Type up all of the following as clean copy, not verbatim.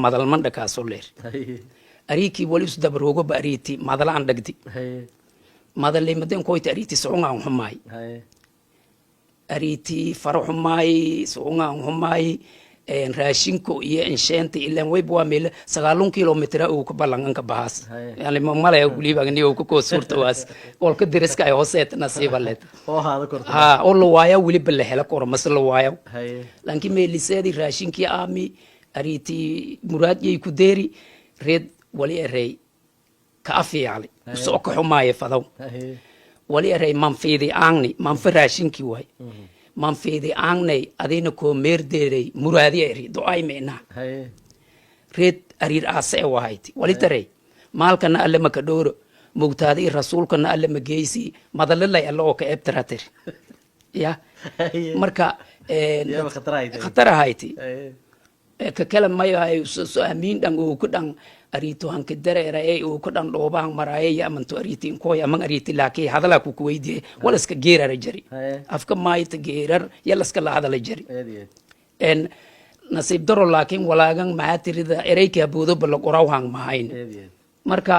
madal manda ka soo leer ariki wali is dabroogo ba ariti madal aan dhagdi madal leemadeen kooyta ariti soonga xumaay ariti faraxumaay soonga xumaay en raashinko iyo insheenta ilaan way baa meel 9 kilometer oo ku balangan ka bahas yani ma malay waliba agni oo ku suurta waas qolka diriska ay hooseet nasiiba leed oo haada korto ha oo la waayo waliba la hela kor mas la waayo laakiin meeliseedi raashinki aami ariti muraadiyay ku deeri reed wali arey ka afiyaali soo ka xumaay fadaw wali arey manfiidi aangni manfiraashinki way manfiidi aangnay adina ko meerdeeray muraadi ay do ay meena reed arir aase wahayti wali taray maalkana alle maka dhooro mugtaadi rasuulkana alle mageysi madalay alle oo ka ebtiratir ya marka khatarahayti ka kala mayahay soo amiin dhan oo ku dhan arito hanka dareera ee oo ku dhan dhoobaan maraayay amanto aritiin kooy ama ariti laakay hadala ku weydiye wala iska geerar jari afka maayta geerar yalla iska la hadala jari en nasiib daro laakiin walaagan maatirida ereyka boodo bal qoraw hang mahayn marka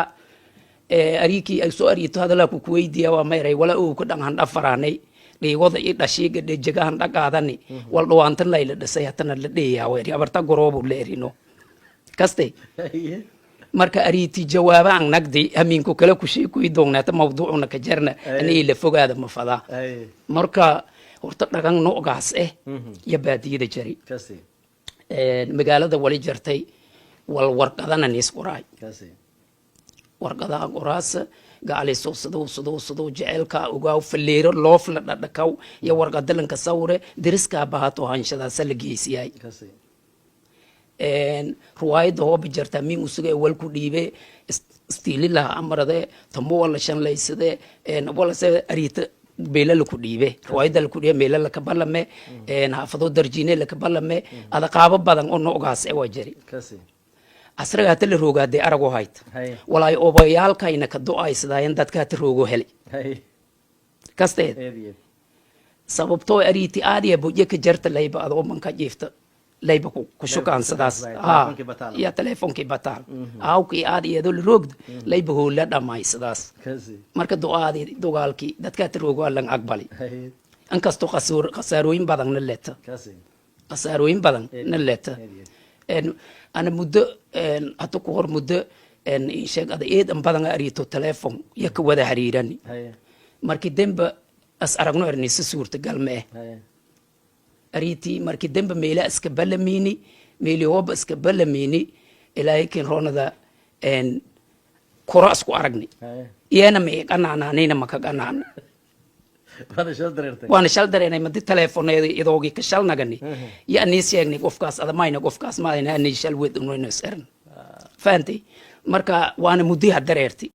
ariki ay soo arito hadala ku weydiye waa meeray wala oo ku dhan han dhafaraanay dhiigooda i dhashiga dejagaan dhaqaadani wal dhawaantan layla dhasay hatana la dheeyaa weeri abarta goroobu leerino kaste marka ariti jawaabaan nagdi aminku kala ku shay ku idoognata mawduucuna ka jarna ani la fogaada ma fada marka horta dhagan noogaas ya baadiyada jari magaalada wali jartay wal warqadana nis qoray warqadaha qoraas gaali soo jeelka uga faleero loof la dhadhakaw ya warqadalanka sawre diriska baato hanshada salgeysiyay en ruwaayada oo bijarta min usuga wal ku dhiibe istilila amarade tamo wala shan leysade en wala se arita beelal ku dhiibe ruwaayada ku dhiibe meelal ka balame en hafado darjine la ka balame ada qaabo badan oo noogaas ee wajari asraga tal roogaade arago hayt walaay obayaalkayna ka du'aysadayeen dadka ta roogo helay kasteed sababtoo ariti aadiya bujye ka jarta layba adoo manka jiifta layba ku shukaan sadaas ya telefonki batal aawki aadiyado roogd layba hoola dhamay sadaas marka du'aadi dogaalki dadka ta roogo lan aqbali an kasto qasaarooyin badan na leeta qasaarooyin badan na leeta en ana muddo hatu ku hor muddo sheeg ada eedan badan arito telefon ya ka wada xiriirani markii demba as aragno erniisa suurta galme ariti markii demba meela iska balamini meeli hooba iska balamini ilaahay kin roonada kora isku aragni iyana me qanaananina maka qanaan وانا شال درينا مدي تليفون يدوغي كشال نغني يا نيس يغني قفكاس ادا ماينا قفكاس ما اني شال ود انو نسرن فانتي marka waana muddo hadarerti